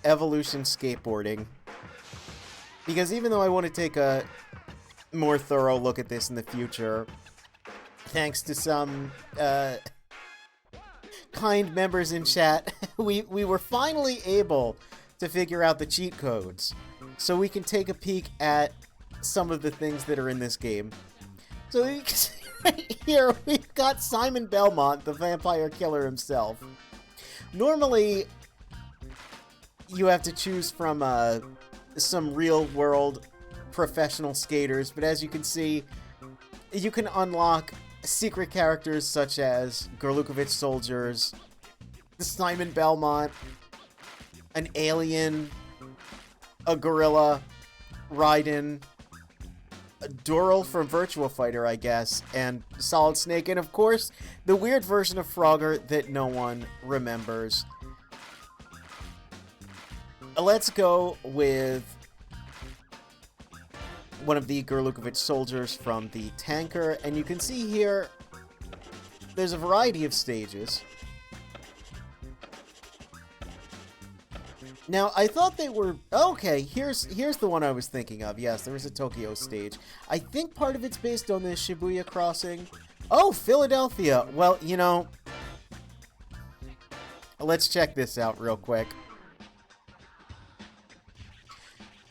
Evolution Skateboarding. Because even though I want to take a more thorough look at this in the future, thanks to some kind members in chat, we were finally able to figure out the cheat codes. So we can take a peek at some of the things that are in this game. So you can see right here, we've got Simon Belmont, the vampire killer himself. Normally, you have to choose from some real-world professional skaters, but as you can see, you can unlock secret characters such as Gorlukovich soldiers, the Simon Belmont, an alien, a gorilla, Raiden, a Dural from Virtua Fighter, I guess, and Solid Snake, and of course, the weird version of Frogger that no one remembers. Let's go with one of the Gorlukovich soldiers from the tanker, and you can see here there's a variety of stages. Now, I thought they were... Okay, here's the one I was thinking of. Yes, there was a Tokyo stage. I think part of it's based on the Shibuya crossing. Oh, Philadelphia! Well, you know... Let's check this out real quick.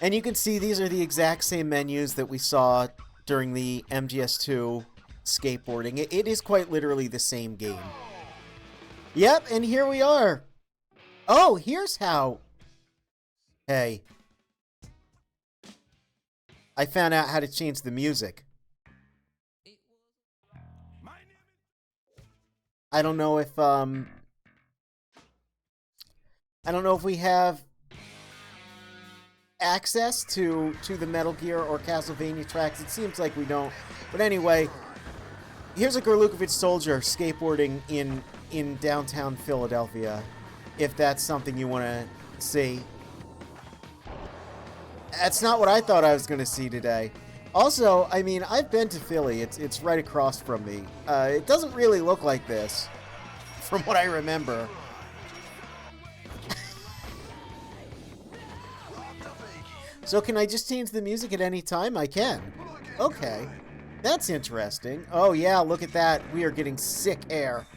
And you can see these are the exact same menus that we saw during the MGS2 skateboarding. It is quite literally the same game. Yep, and here we are. Oh, here's how... Hey. I found out how to change the music. I don't know if, I don't know if we have access to the Metal Gear or Castlevania tracks. It seems like we don't. But anyway, here's a Gorlukovich soldier skateboarding in downtown Philadelphia, if that's something you want to see. That's not what I thought I was going to see today. Also, I mean, I've been to Philly. It's right across from me. It doesn't really look like this, from what I remember. So can I just change the music at any time? I can. Okay. That's interesting. Oh yeah, look at that. We are getting sick air.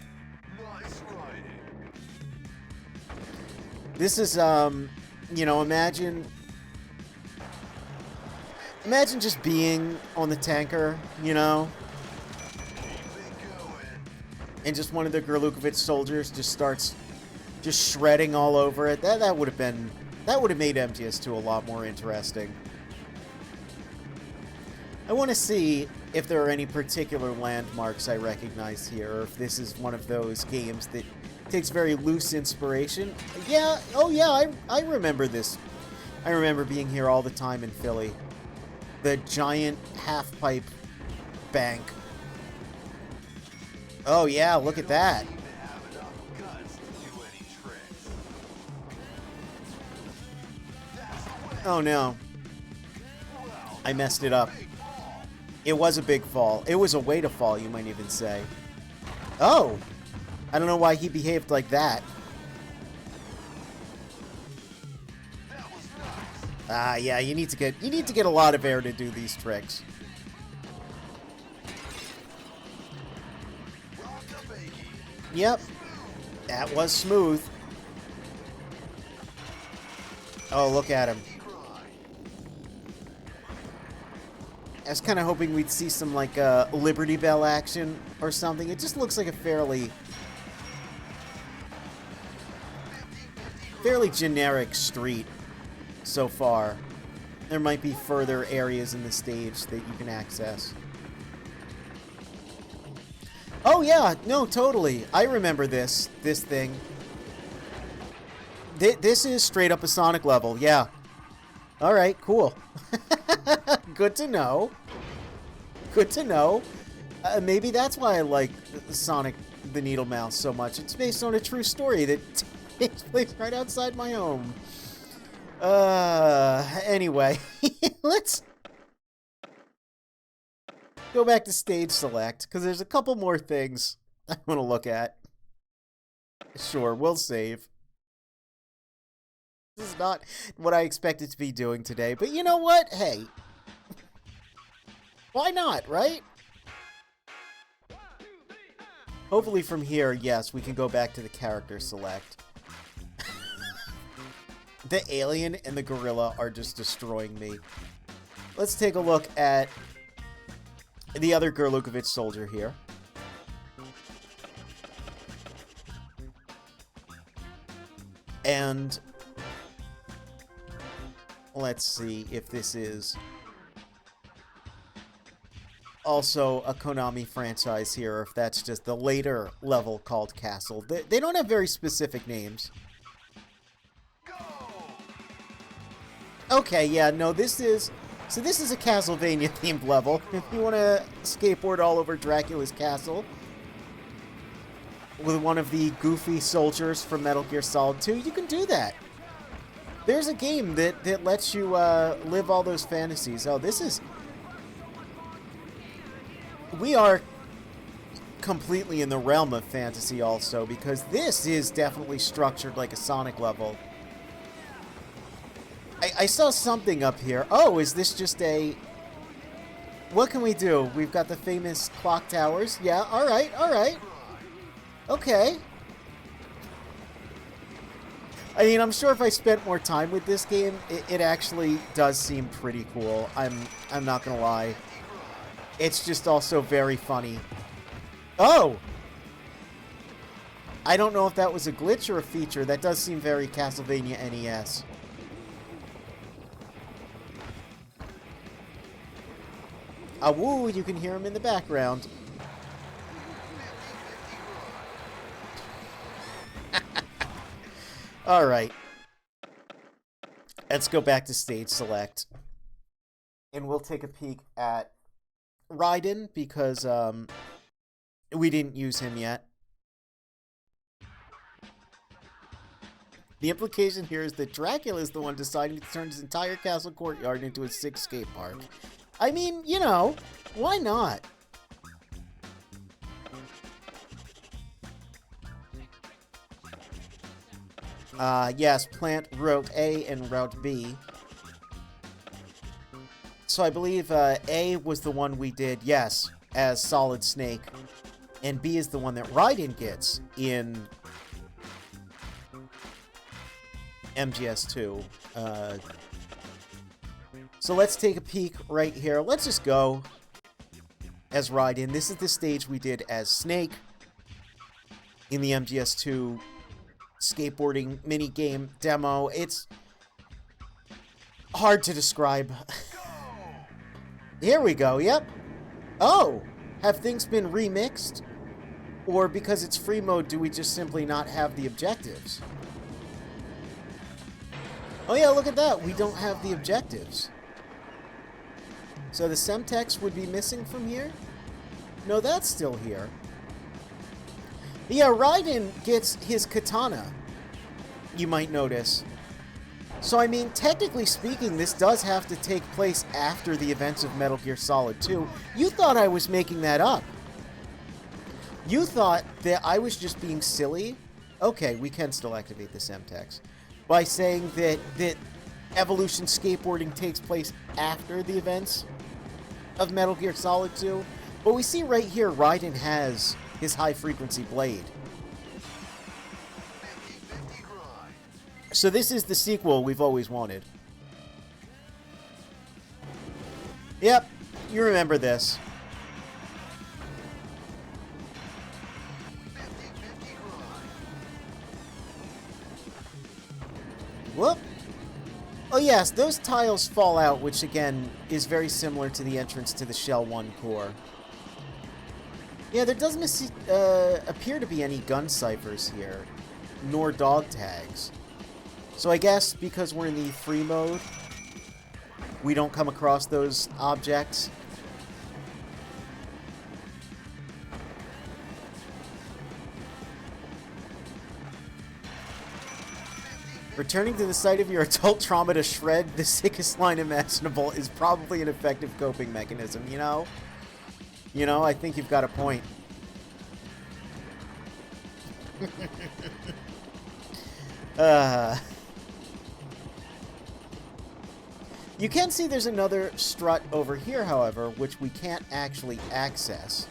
This is, you know, imagine just being on the tanker, you know? And just one of the Gorlukovich soldiers just starts just shredding all over it. That would have made MGS2 a lot more interesting. I want to see if there are any particular landmarks I recognize here, or if this is one of those games that takes very loose inspiration. Yeah, oh yeah, I remember this. I remember being here all the time in Philly. The giant half-pipe bank. Oh yeah, look at that. Oh no. I messed it up. It was a big fall. It was a way to fall, you might even say. Oh! I don't know why he behaved like that. Ah, yeah, you need to get a lot of air to do these tricks. Yep. That was smooth. Oh, look at him. I was kind of hoping we'd see some, like, Liberty Bell action or something. It just looks like a fairly generic street so far. There might be further areas in the stage that you can access. Oh, yeah. No, totally. I remember this thing. This is straight up a Sonic level. Yeah. All right, cool. Good to know. Good to know. Maybe that's why I like Sonic the Needle Mouse so much. It's based on a true story that takes place right outside my home. Anyway, let's go back to stage select, because there's a couple more things I want to look at. Sure, we'll save. This is not what I expected to be doing today, but you know what? Hey, why not, right? Hopefully from here, yes, we can go back to the character select. The alien and the gorilla are just destroying me. Let's take a look at the other Gurlukovich soldier here. And let's see if this is also a Konami franchise here, or if that's just the later level called Castle. They don't have very specific names. Okay, yeah, no, this is... So this is a Castlevania-themed level. If you want to skateboard all over Dracula's castle with one of the goofy soldiers from Metal Gear Solid 2, you can do that. There's a game that lets you live all those fantasies. Oh, this is... We are completely in the realm of fantasy also, because this is definitely structured like a Sonic level. I saw something up here. Oh, is this just a... What can we do? We've got the famous clock towers. Yeah, alright, alright. Okay. I mean, I'm sure if I spent more time with this game, it actually does seem pretty cool. I'm not gonna lie. It's just also very funny. Oh! I don't know if that was a glitch or a feature. That does seem very Castlevania NES. Ah, woo, you can hear him in the background. Alright. Let's go back to stage select. And we'll take a peek at Raiden, because we didn't use him yet. The implication here is that Dracula is the one deciding to turn his entire castle courtyard into a 6 skate park. I mean, you know, why not? Yes, plant Route A and Route B. So I believe A was the one we did, yes, as Solid Snake. And B is the one that Raiden gets in MGS2. So let's take a peek right here. Let's just go as Raiden. This is the stage we did as Snake in the MGS2 skateboarding minigame demo. It's hard to describe. Here we go, yep. Oh, have things been remixed? Or because it's free mode, do we just simply not have the objectives? Oh yeah, look at that. We don't have the objectives. So the Semtex would be missing from here? No, that's still here. Yeah, Raiden gets his katana, you might notice. So, I mean, technically speaking, this does have to take place after the events of Metal Gear Solid 2. You thought I was making that up. You thought that I was just being silly. Okay, we can still activate the Semtex by saying that Evolution Skateboarding takes place after the events of Metal Gear Solid 2. But we see right here, Raiden has his high-frequency blade. So this is the sequel we've always wanted. Yep, you remember this. Whoop. Oh yes, those tiles fall out, which again is very similar to the entrance to the Shell 1 core. Yeah, there doesn't appear to be any gun ciphers here, nor dog tags. So I guess because we're in the free mode, we don't come across those objects. Returning to the site of your adult trauma to shred the sickest line imaginable is probably an effective coping mechanism, you know? You know, I think you've got a point. You can see there's another strut over here, however, which we can't actually access.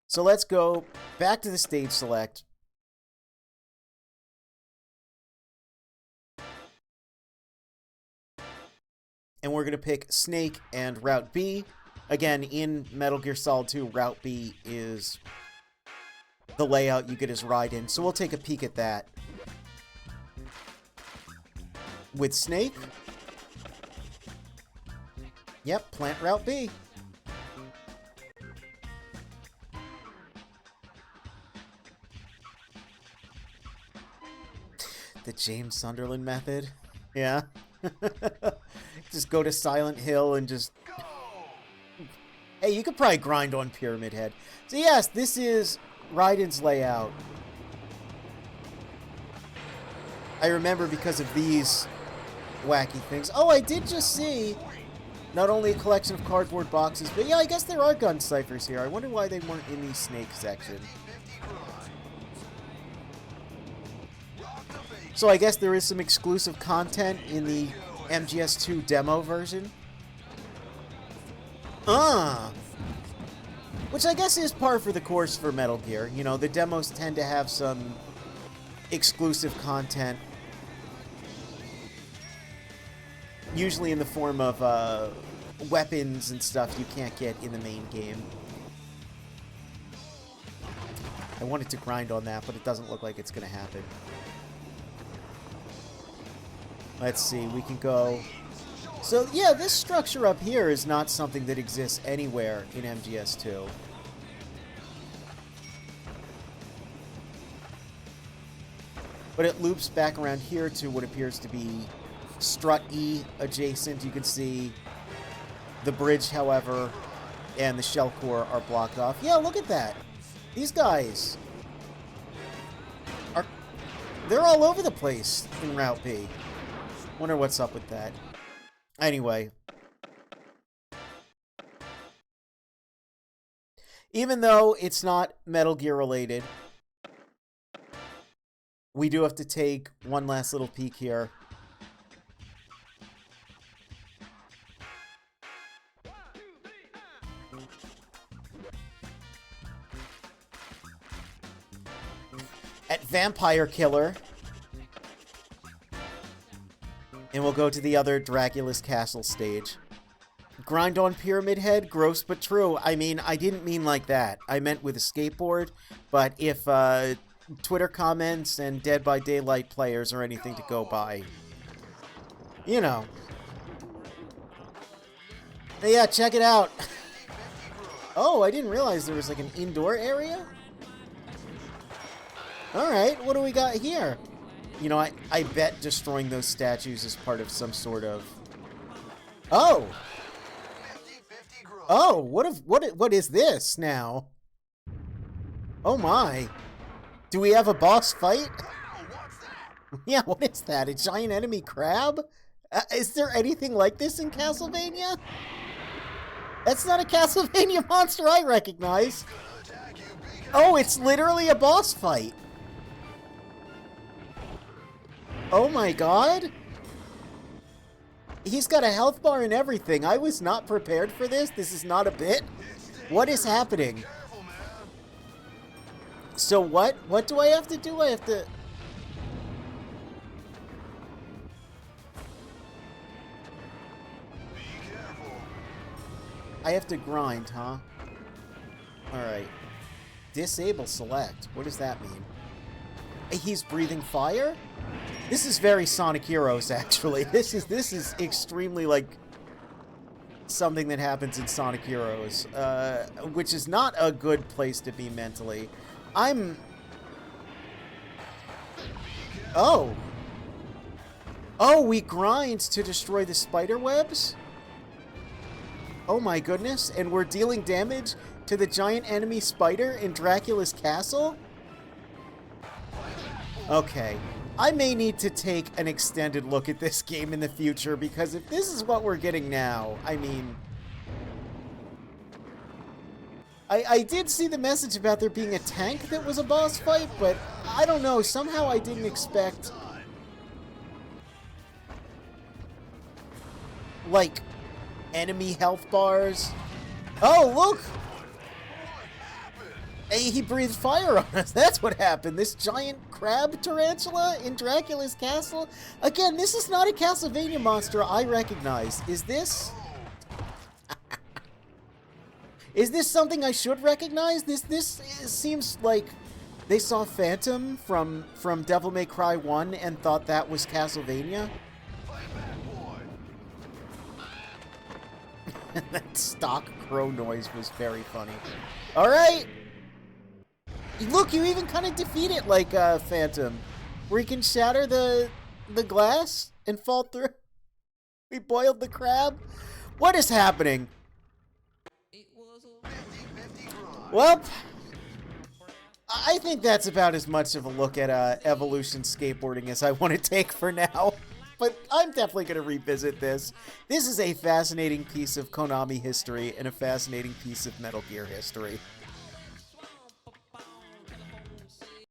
So let's go back to the stage select. And we're going to pick Snake and Route B. Again, in Metal Gear Solid 2, Route B is the layout you get as Raiden. So we'll take a peek at that. With Snake. Yep, plant Route B. The James Sunderland method. Yeah. Just go to Silent Hill and just... Hey, you could probably grind on Pyramid Head. So yes, this is Raiden's layout. I remember because of these wacky things. Oh, I did just see not only a collection of cardboard boxes, but yeah, I guess there are gun ciphers here. I wonder why they weren't in the Snake section. So I guess there is some exclusive content in the MGS2 demo version. Which I guess is par for the course for Metal Gear. You know, the demos tend to have some exclusive content. Usually in the form of weapons and stuff you can't get in the main game. I wanted to grind on that, but it doesn't look like it's going to happen. Let's see, we can go... So, yeah, this structure up here is not something that exists anywhere in MGS2. But it loops back around here to what appears to be Strut E adjacent. You can see the bridge, however, and the shell core are blocked off. Yeah, look at that. These guys are... They're all over the place in Route B. Wonder what's up with that. Anyway. Even though it's not Metal Gear related, we do have to take one last little peek here. At Vampire Killer. And we'll go to the other Dracula's Castle stage. Grind on Pyramid Head? Gross but true. I mean, I didn't mean like that. I meant with a skateboard. But if Twitter comments and Dead by Daylight players are anything to go by, you know. But yeah, check it out. Oh, I didn't realize there was like an indoor area? Alright, what do we got here? You know, I bet destroying those statues is part of some sort of... Oh! Oh, what is this now? Oh my. Do we have a boss fight? Yeah, what is that? A giant enemy crab? Is there anything like this in Castlevania? That's not a Castlevania monster I recognize. Oh, it's literally a boss fight. Oh my god! He's got a health bar and everything. I was not prepared for this. This is not a bit. What is happening? So what? What do I have to do? I have to... I have to grind, huh? Alright. Disable select. What does that mean? He's breathing fire? This is very Sonic Heroes, actually. This is extremely, like, something that happens in Sonic Heroes, which is not a good place to be mentally. Oh! Oh, we grind to destroy the spider webs? Oh my goodness, and we're dealing damage to the giant enemy spider in Dracula's castle? Okay. I may need to take an extended look at this game in the future, because if this is what we're getting now, I mean... I did see the message about there being a tank that was a boss fight, but I don't know, somehow I didn't expect like, enemy health bars. Oh, look! Hey, he breathed fire on us. That's what happened. This giant crab tarantula in Dracula's castle. Again, this is not a Castlevania monster I recognize. Is this? Is this something I should recognize? This seems like they saw Phantom from Devil May Cry 1 and thought that was Castlevania. That stock crow noise was very funny. All right. Look, you even kind of defeat it like Phantom, where you can shatter the glass and fall through. We boiled the crab. What is happening? Well, I think that's about as much of a look at Evolution Skateboarding as I want to take for now. But I'm definitely going to revisit this. This is a fascinating piece of Konami history and a fascinating piece of Metal Gear history.